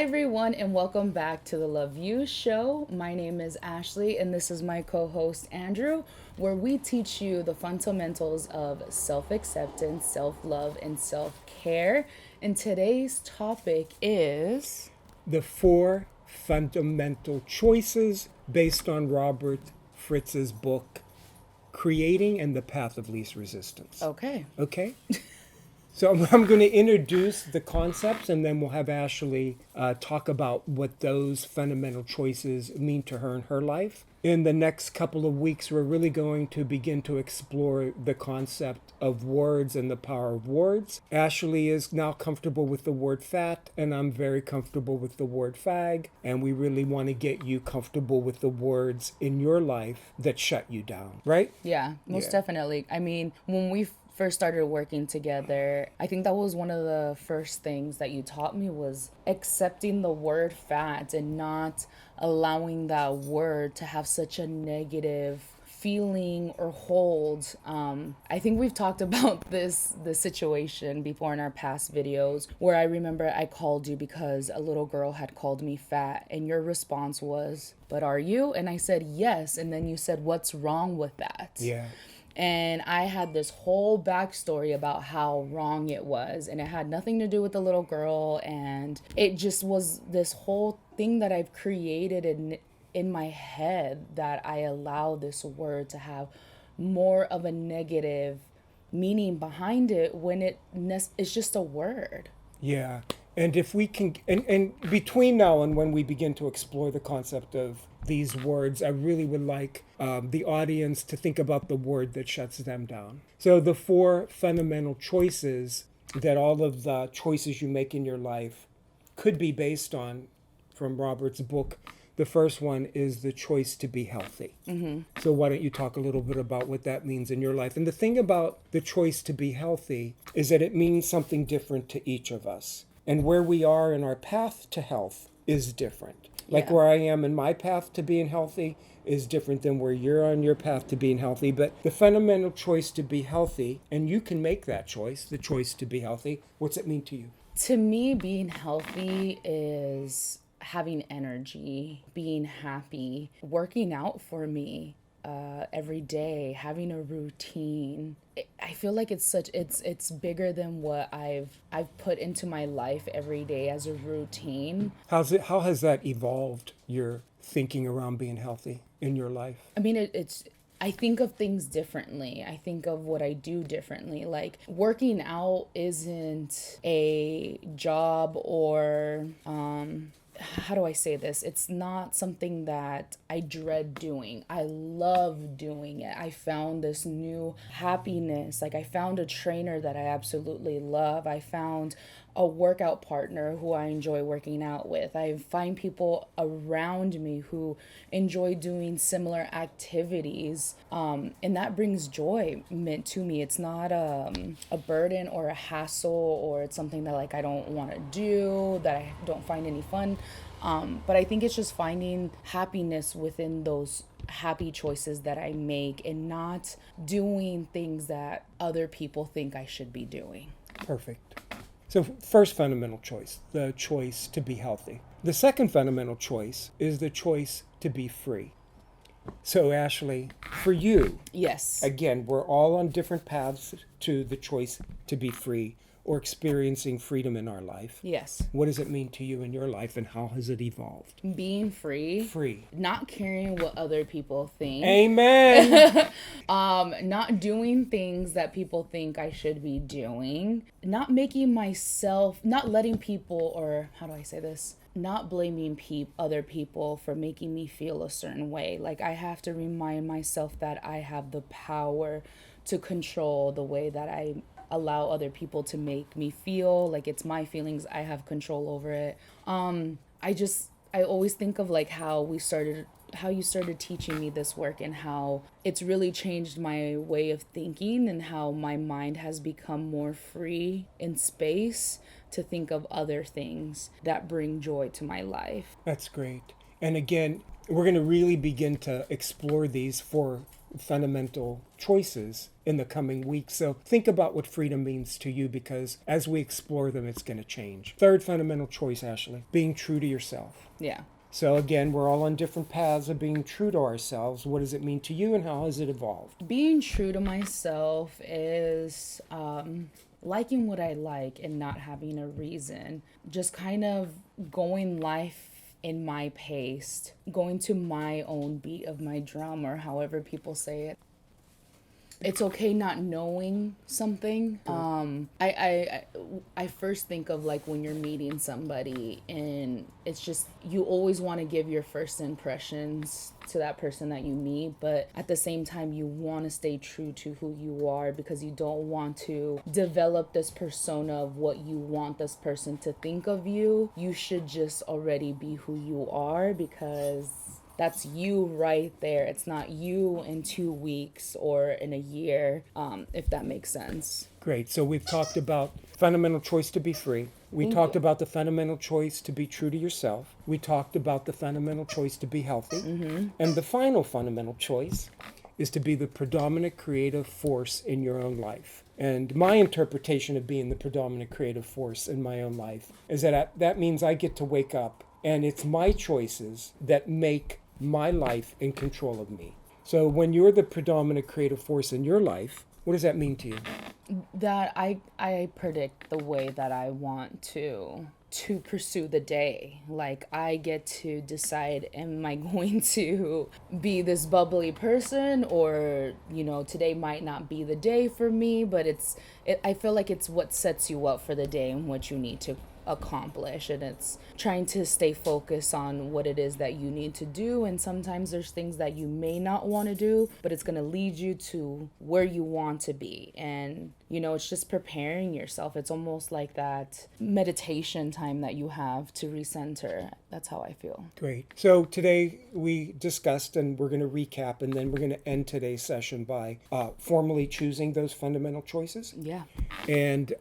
everyone, and welcome back to the Love You Show. My name is Ashley, and this is my co host Andrew, where we teach you the fundamentals of self acceptance, self love, and self care. And today's topic is the four fundamental choices based on Robert Fritz's book, Creating and the Path of Least Resistance. okay. Okay? So I'm going to introduce the concepts, and then we'll have Ashley talk about what those fundamental choices mean to her in her life. In the next couple of weeks, we're really going to begin to explore the concept of words and the power of words. Ashley is now comfortable with the word fat, and I'm very comfortable with the word fag. And we really want to get you comfortable with the words in your life that shut you down, right? Yeah, most definitely. I mean, when we first started working together, I think that was one of the first things that you taught me was accepting the word fat and not allowing that word to have such a negative feeling or hold. I think we've talked about this situation before in our past videos, where I remember I called you because a little girl had called me fat, and your response was, "But are you?" And I said yes, and then you said, "What's wrong with that?" Yeah. And I had this whole backstory about how wrong it was. And it had nothing to do with the little girl. And it just was this whole thing that I've created in my head, that I allow this word to have more of a negative meaning behind it when it's just a word. Yeah. And if we can, and between now and when we begin to explore the concept of these words, I really would like the audience to think about the word that shuts them down. So the four fundamental choices that all of the choices you make in your life could be based on, from Robert's book. The first one is the choice to be healthy. Mm-hmm. So why don't you talk a little bit about what that means in your life? And the thing about the choice to be healthy is that it means something different to each of us. And where we are in our path to health is different. Like where I am in my path to being healthy is different than where you're on your path to being healthy. But the fundamental choice to be healthy, and you can make that choice, the choice to be healthy, what's it mean to you? To me, being healthy is having energy, being happy, working out for me every day, having a routine. I feel like it's bigger than what I've put into my life every day as a routine. How has that evolved your thinking around being healthy in your life? I mean, I think of things differently. I think of what I do differently. Like, working out isn't a job or how do I say this? It's not something that I dread doing. I love doing it. I found this new happiness. Like, I found a trainer that I absolutely love. I found a workout partner who I enjoy working out with. I find people around me who enjoy doing similar activities, and that brings joy meant to me. It's not a burden or a hassle, or it's something that like I don't want to do, that I don't find any fun. But I think it's just finding happiness within those happy choices that I make, and not doing things that other people think I should be doing. Perfect. So first fundamental choice, the choice to be healthy. The second fundamental choice is the choice to be free. So Ashley, for you, Yes. again, we're all on different paths to the choice to be free or experiencing freedom in our life. Yes. What does it mean to you in your life, and how has it evolved? Being free. Free. Not caring what other people think. Amen. Not doing things that people think I should be doing. Not making myself, not letting people, or how do I say this? Not blaming other people for making me feel a certain way. Like, I have to remind myself that I have the power to control the way that I allow other people to make me feel. Like, it's my feelings, I have control over it. I always think of like how you started teaching me this work, and how it's really changed my way of thinking, and how my mind has become more free in space to think of other things that bring joy to my life. That's great. And again, we're going to really begin to explore these four fundamental choices in the coming weeks. So think about what freedom means to you, because as we explore them, it's going to change. Third fundamental choice, Ashley, being true to yourself. Yeah. So again, we're all on different paths of being true to ourselves. What does it mean to you, and how has it evolved? Being true to myself is liking what I like and not having a reason. Just kind of going life in my pace, going to my own beat of my drum, or however people say it. It's okay not knowing something. I first think of like when you're meeting somebody, and it's just you always want to give your first impressions to that person that you meet, but at the same time you want to stay true to who you are, because you don't want to develop this persona of what you want this person to think of you. You should just already be who you are, because that's you right there. It's not you in 2 weeks or in a year, if that makes sense. Great. So we've talked about fundamental choice to be free. We talked about the fundamental choice to be true to yourself. We talked about the fundamental choice to be healthy. And the final fundamental choice is to be the predominant creative force in your own life. And my interpretation of being the predominant creative force in my own life is that means I get to wake up, and it's my choices that make my life in control of me. So when you're the predominant creative force in your life, what does that mean to you? That I predict the way that I want to pursue the day. Like, I get to decide, am I going to be this bubbly person, or today might not be the day for me, but I feel like it's what sets you up for the day and what you need to accomplish, and it's trying to stay focused on what it is that you need to do. And sometimes there's things that you may not want to do, but it's going to lead you to where you want to be. And it's just preparing yourself. It's almost like that meditation time that you have to recenter. That's how I feel. Great. So today we discussed, and we're going to recap, and then we're going to end today's session by formally choosing those fundamental choices. Yeah. And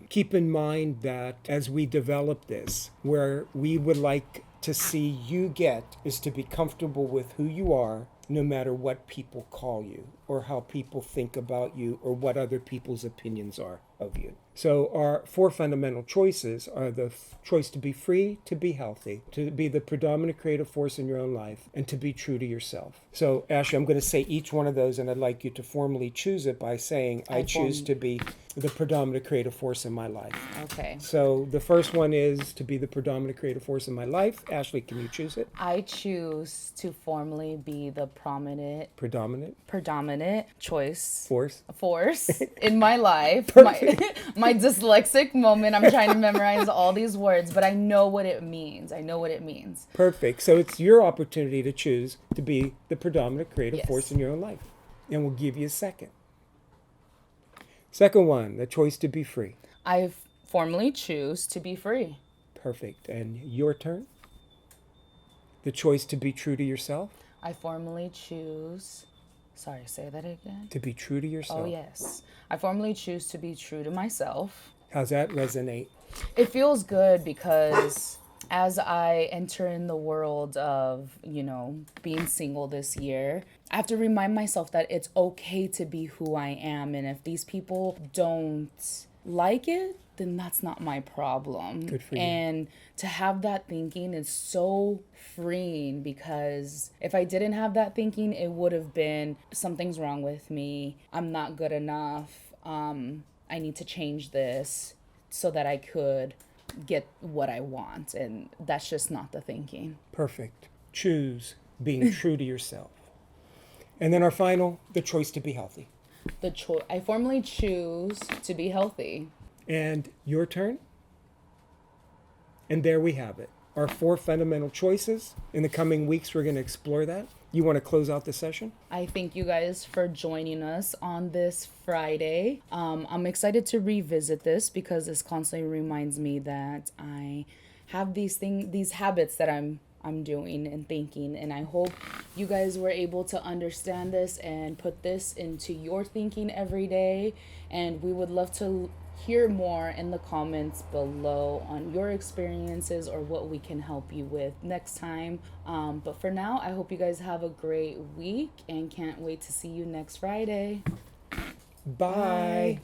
keep in mind that as we develop this, where we would like to see you get is to be comfortable with who you are, no matter what people call you, or how people think about you, or what other people's opinions are of you. So our 4 fundamental choices are the choice to be free, to be healthy, to be the predominant creative force in your own life, and to be true to yourself. So Ashley, I'm going to say each one of those, and I'd like you to formally choose it by saying, I choose to be the predominant creative force in my life. Okay. So the first one is to be the predominant creative force in my life. Ashley, can you choose it? I choose to formally be the Predominant choice force in my life. My dyslexic moment. I'm trying to memorize all these words, but I know what it means. Perfect. So it's your opportunity to choose to be the predominant creative Yes. force in your own life. And we'll give you a second. Second one, the choice to be free. I formally choose to be free. Perfect. And your turn? The choice to be true to yourself? I formally choose... Sorry, say that again. To be true to yourself. Oh, yes. I formally choose to be true to myself. How's that resonate? It feels good, because as I enter in the world of, being single this year, I have to remind myself that it's okay to be who I am. And if these people don't like it, then that's not my problem. Good for you. And to have that thinking is so freeing, because if I didn't have that thinking, it would have been, something's wrong with me. I'm not good enough. I need to change this so that I could get what I want. And that's just not the thinking. Perfect. Choose being true to yourself. And then our final, the choice to be healthy. I formally choose to be healthy. And your turn? And there we have it. Our 4 fundamental choices. In the coming weeks, we're going to explore that. You want to close out the session? I thank you guys for joining us on this Friday. I'm excited to revisit this, because this constantly reminds me that I have these habits that I'm doing and thinking, and I hope you guys were able to understand this and put this into your thinking every day. And we would love to hear more in the comments below on your experiences or what we can help you with next time. But for now, I hope you guys have a great week and can't wait to see you next Friday. Bye. Bye.